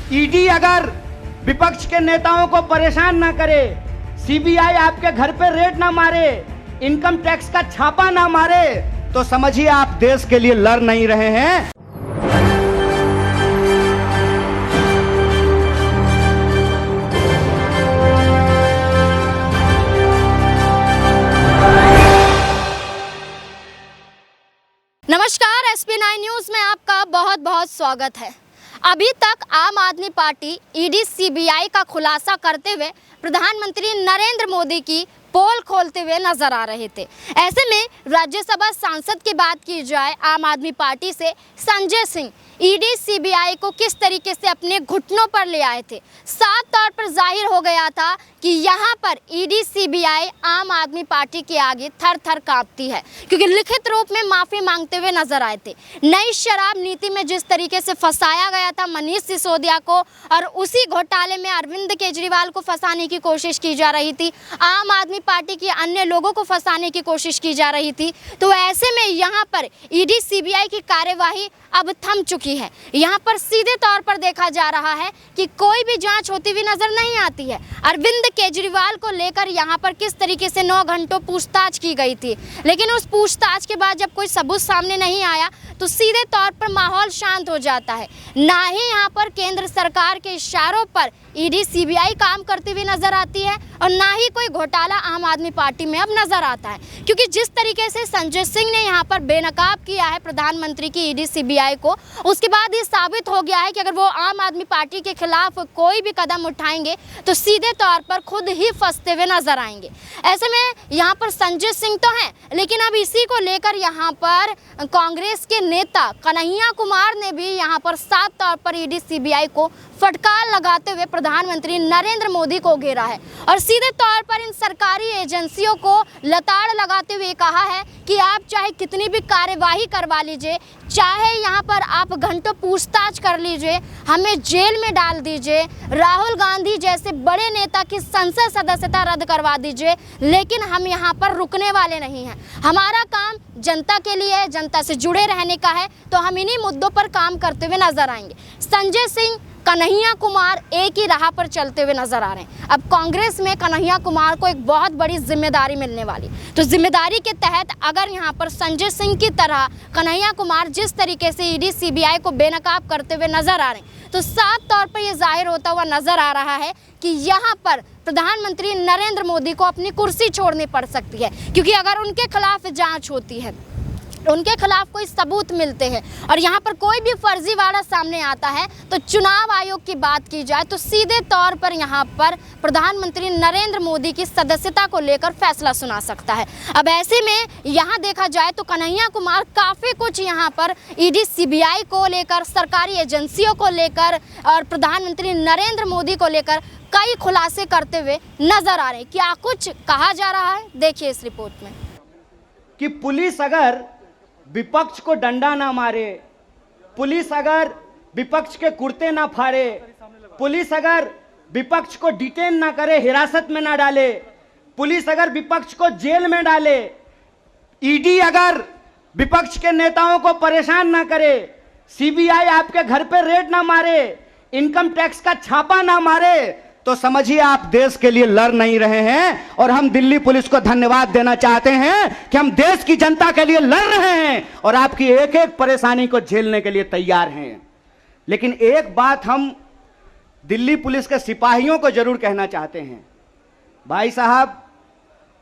ED अगर विपक्ष के नेताओं को परेशान ना करे, सीबीआई आपके घर पे रेड ना मारे, इनकम टैक्स का छापा ना मारे, तो समझिए आप देश के लिए लड़ नहीं रहे हैं। नमस्कार, SP9 न्यूज में आपका बहुत बहुत स्वागत है। अभी तक आम आदमी पार्टी ईडी सीबीआई का खुलासा करते हुए प्रधानमंत्री नरेंद्र मोदी की पोल खोलते हुए नजर आ रहे थे। ऐसे में राज्यसभा सांसद की बात की जाए, आम आदमी पार्टी से संजय सिंह ईडी सीबीआई को किस तरीके से अपने घुटनों पर ले आए थे। साफ तौर पर जाहिर हो गया था कि यहाँ पर ईडी सीबीआई आम आदमी पार्टी के आगे थर थर कांपती है, क्योंकि लिखित रूप में माफी मांगते हुए नजर आए थे। नई शराब नीति में जिस तरीके से फंसाया गया था मनीष सिसोदिया को, और उसी घोटाले में अरविंद केजरीवाल को फंसाने की कोशिश की जा रही थी, आम आदमी पार्टी के अन्य लोगों को फंसाने की कोशिश की जा रही थी। तो ऐसे में यहाँ पर ईडी सीबीआई की कार्यवाही अब थम चुकी है। यहाँ पर सीधे तौर पर देखा जा रहा है कि कोई भी जांच होती हुई नजर नहीं आती है। अरविंद केजरीवाल को लेकर यहाँ पर किस तरीके से 9 घंटों पूछताछ की गई थी, लेकिन उस पूछताछ के बाद जब कोई सबूत सामने नहीं आया तो सीधे तौर पर माहौल शांत हो जाता है। ना ही यहाँ पर केंद्र सरकार के इशारों पर ईडी सीबीआई काम करती हुई नजर आती है, और ना ही कोई घोटाला आम आदमी पार्टी में अब नजर आता है, क्योंकि जिस तरीके से संजय सिंह ने यहाँ पर बेनकाब किया है प्रधानमंत्री की ईडी सीबीआई को, उसके बाद ये साबित हो गया है कि अगर वो आम आदमी पार्टी के खिलाफ कोई भी कदम उठाएंगे तो सीधे तौर पर खुद ही फंसते हुए नजर आएंगे। ऐसे में यहाँ पर संजय सिंह तो हैं, लेकिन अब इसी को लेकर यहाँ पर कांग्रेस के नेता कन्हैया कुमार ने भी यहाँ पर साफ तौर पर ईडी सीबीआई को फटकार लगाते हुए प्रधानमंत्री नरेंद्र मोदी को घेरा है, और सीधे तौर पर इन सरकारी एजेंसियों को लताड़ लगाते हुए कहा है कि आप चाहे कितनी भी कार्यवाही करवा लीजिए, चाहे यहाँ पर आप घंटों पूछताछ कर लीजिए, हमें जेल में डाल दीजिए, राहुल गांधी जैसे बड़े नेता की संसद सदस्यता रद्द करवा दीजिए, लेकिन हम यहाँ पर रुकने वाले नहीं हैं। हमारा काम जनता के लिए, जनता से जुड़े रहने का है, तो हम इन्हीं मुद्दों पर काम करते हुए नजर आएंगे। संजय सिंह, कन्हैया कुमार एक ही राह पर चलते हुए नजर आ रहे हैं। अब कांग्रेस में कन्हैया कुमार को एक बहुत बड़ी जिम्मेदारी मिलने वाली, तो जिम्मेदारी के तहत अगर यहाँ पर संजय सिंह की तरह कन्हैया कुमार जिस तरीके से ईडी सीबीआई को बेनकाब करते हुए नजर आ रहे हैं, तो साफ तौर पर यह जाहिर होता हुआ नजर आ रहा है कि यहाँ पर प्रधानमंत्री नरेंद्र मोदी को अपनी कुर्सी छोड़नी पड़ सकती है, क्योंकि अगर उनके खिलाफ जाँच होती है, उनके खिलाफ कोई सबूत मिलते हैं और यहाँ पर कोई भी फर्जीवाड़ा सामने आता है, तो चुनाव आयोग की बात की जाए तो सीधे तौर पर यहाँ पर प्रधानमंत्री नरेंद्र मोदी की सदस्यता को लेकर फैसला सुना सकता है। अब ऐसे में यहाँ देखा जाए तो कन्हैया कुमार काफ़ी कुछ यहाँ पर ईडी सीबीआई को लेकर, सरकारी एजेंसियों को लेकर और प्रधानमंत्री नरेंद्र मोदी को लेकर कई खुलासे करते हुए नजर आ रहे हैं। क्या कुछ कहा जा रहा है, देखिए इस रिपोर्ट में। कि पुलिस अगर विपक्ष को डंडा ना मारे, पुलिस अगर विपक्ष के कुर्ते ना फाड़े, पुलिस अगर विपक्ष को डिटेन ना करे, हिरासत में ना डाले, पुलिस अगर विपक्ष को जेल में डाले, ईडी अगर विपक्ष के नेताओं को परेशान ना करे, सीबीआई आपके घर पे रेड ना मारे, इनकम टैक्स का छापा ना मारे, तो समझिए आप देश के लिए लड़ नहीं रहे हैं। और हम दिल्ली पुलिस को धन्यवाद देना चाहते हैं कि हम देश की जनता के लिए लड़ रहे हैं और आपकी एक एक परेशानी को झेलने के लिए तैयार हैं। लेकिन एक बात हम दिल्ली पुलिस के सिपाहियों को जरूर कहना चाहते हैं, भाई साहब,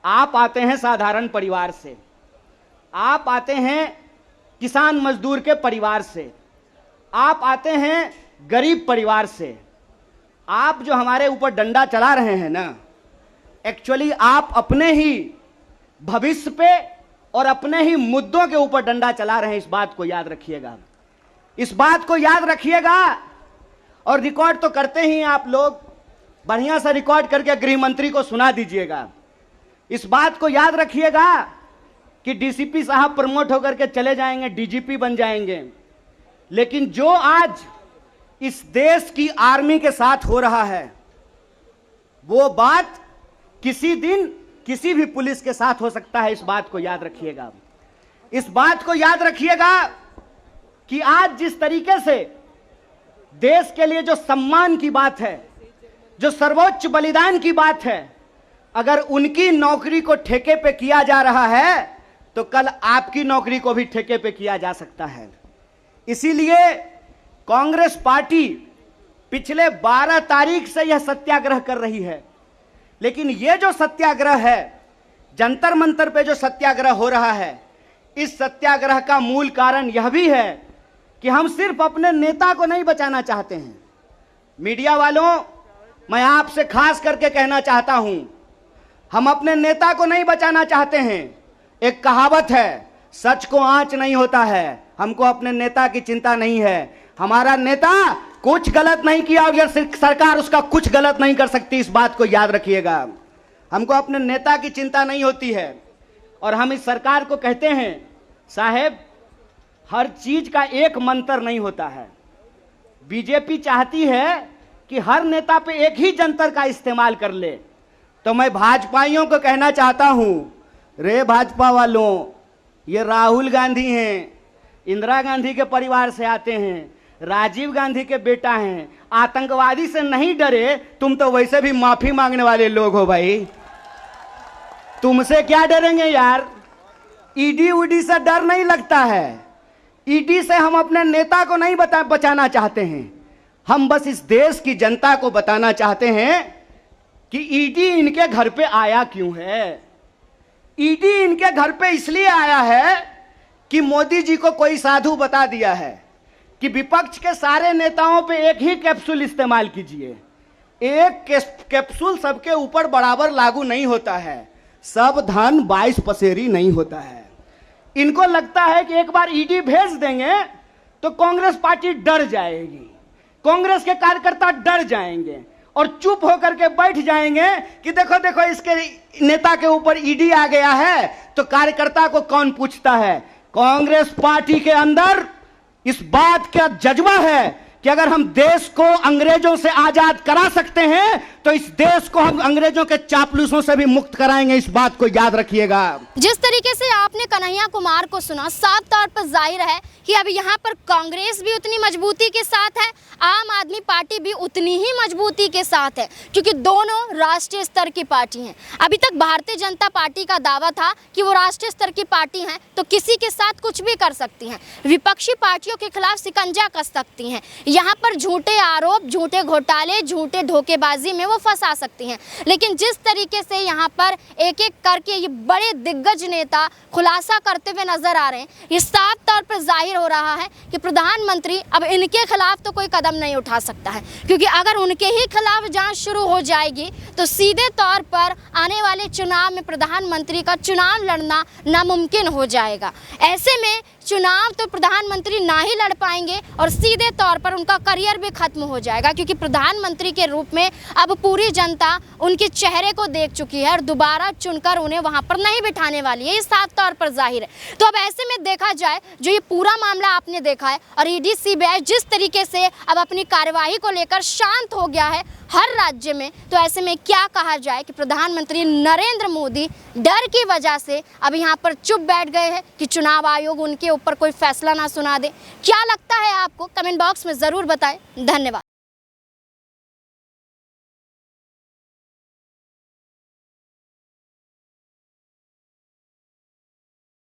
आप आते हैं साधारण परिवार से, आप आते हैं किसान मजदूर के परिवार से, आप आते हैं गरीब परिवार से। आप जो हमारे ऊपर डंडा चला रहे हैं ना, एक्चुअली आप अपने ही भविष्य पे और अपने ही मुद्दों के ऊपर डंडा चला रहे हैं। इस बात को याद रखिएगा, इस बात को याद रखिएगा। और रिकॉर्ड तो करते ही आप लोग, बढ़िया सा रिकॉर्ड करके गृह मंत्री को सुना दीजिएगा। इस बात को याद रखिएगा कि डीसीपी साहब प्रमोट होकर के चले जाएंगे, डीजीपी बन जाएंगे, लेकिन जो आज इस देश की आर्मी के साथ हो रहा है, वो बात किसी दिन किसी भी पुलिस के साथ हो सकता है। इस बात को याद रखिएगा, इस बात को याद रखिएगा कि आज जिस तरीके से देश के लिए जो सम्मान की बात है, जो सर्वोच्च बलिदान की बात है, अगर उनकी नौकरी को ठेके पे किया जा रहा है तो कल आपकी नौकरी को भी ठेके पे किया जा सकता है। इसीलिए कांग्रेस पार्टी पिछले 12 तारीख से यह सत्याग्रह कर रही है। लेकिन यह जो सत्याग्रह है, जंतर मंतर पे जो सत्याग्रह हो रहा है, इस सत्याग्रह का मूल कारण यह भी है कि हम सिर्फ अपने नेता को नहीं बचाना चाहते हैं। मीडिया वालों, मैं आपसे खास करके कहना चाहता हूं, हम अपने नेता को नहीं बचाना चाहते हैं। एक कहावत है, सच को आंच नहीं होता है। हमको अपने नेता की चिंता नहीं है। हमारा नेता कुछ गलत नहीं किया और यह सरकार उसका कुछ गलत नहीं कर सकती, इस बात को याद रखिएगा। हमको अपने नेता की चिंता नहीं होती है। और हम इस सरकार को कहते हैं, साहेब, हर चीज का एक मंत्र नहीं होता है। बीजेपी चाहती है कि हर नेता पे एक ही जंतर का इस्तेमाल कर ले। तो मैं भाजपाइयों को कहना चाहता हूं, रे भाजपा वालों, ये राहुल गांधी हैं, इंदिरा गांधी के परिवार से आते हैं, राजीव गांधी के बेटा हैं, आतंकवादी से नहीं डरे। तुम तो वैसे भी माफी मांगने वाले लोग हो भाई, तुमसे क्या डरेंगे यार। ईडी उडी से डर नहीं लगता है। ईडी से हम अपने नेता को नहीं बचाना चाहते हैं। हम बस इस देश की जनता को बताना चाहते हैं कि ईडी इनके घर पे आया क्यों है। ईडी इनके घर पे इसलिए आया है कि मोदी जी को कोई साधु बता दिया है कि विपक्ष के सारे नेताओं पे एक ही कैप्सूल इस्तेमाल कीजिए। एक कैप्सूल सबके ऊपर बराबर लागू नहीं होता है। सब धन 22 पसेरी नहीं होता है। इनको लगता है कि एक बार ईडी भेज देंगे तो कांग्रेस पार्टी डर जाएगी, कांग्रेस के कार्यकर्ता डर जाएंगे और चुप होकर के बैठ जाएंगे कि देखो देखो इसके नेता के ऊपर ईडी आ गया है तो कार्यकर्ता को कौन पूछता है। कांग्रेस पार्टी के अंदर इस बात का जज्बा है कि अगर हम देश को अंग्रेजों से आजाद करा सकते हैं तो इस देश को हम अंग्रेजों के चापलूसों से भी मुक्त कराएंगे, इस बात को याद रखिएगा। जिस तरीके से आपने कन्हैया कुमार को सुना, साफ तौर पर जाहिर है कि अब यहाँ पर कांग्रेस भी उतनी मजबूती के साथ है, आम आदमी पार्टी भी उतनी ही मजबूती के साथ है, क्योंकि दोनों राष्ट्रीय स्तर की पार्टी हैं। अभी तक भारतीय जनता पार्टी का दावा था कि वो राष्ट्रीय स्तर की पार्टी हैं तो किसी के साथ कुछ भी कर सकती हैं, विपक्षी पार्टियों के खिलाफ शिकंजा कस सकती हैं, यहाँ पर झूठे आरोप, झूठे घोटाले, झूठे धोखेबाजी में वो फंसा सकती हैं। लेकिन जिस तरीके से यहाँ पर एक एक करके ये बड़े दिग्गज नेता खुलासा करते हुए नजर आ रहे हैं, ये साफ तौर पर जाहिर हो रहा है कि प्रधानमंत्री अब इनके खिलाफ तो कोई कदम नहीं उठा सकता है, क्योंकि अगर उनके ही खिलाफ जांच शुरू हो जाएगी तो सीधे तौर पर आने वाले चुनाव में प्रधानमंत्री का चुनाव लड़ना नामुमकिन हो जाएगा। ऐसे में चुनाव तो प्रधानमंत्री ना ही लड़ पाएंगे और सीधे तौर पर उनका करियर भी खत्म हो जाएगा, क्योंकि प्रधानमंत्री के रूप में अब पूरी जनता उनके चेहरे को देख चुकी है और दोबारा चुनकर उन्हें वहां पर नहीं बिठाने वाली है, ये साफ तौर पर जाहिर है। तो अब ऐसे में देखा जाए, जो ये पूरा मामला आपने देखा है और ईडी सीबीआई जिस तरीके से अब अपनी कार्यवाही को लेकर शांत हो गया है हर राज्य में, तो ऐसे में क्या कहा जाए कि प्रधानमंत्री नरेंद्र मोदी डर की वजह से अब यहाँ पर चुप बैठ गए हैं कि चुनाव आयोग उनके ऊपर कोई फैसला ना सुना दे। क्या लगता है आपको? कमेंट बॉक्स में ज़रूर बताएं। धन्यवाद।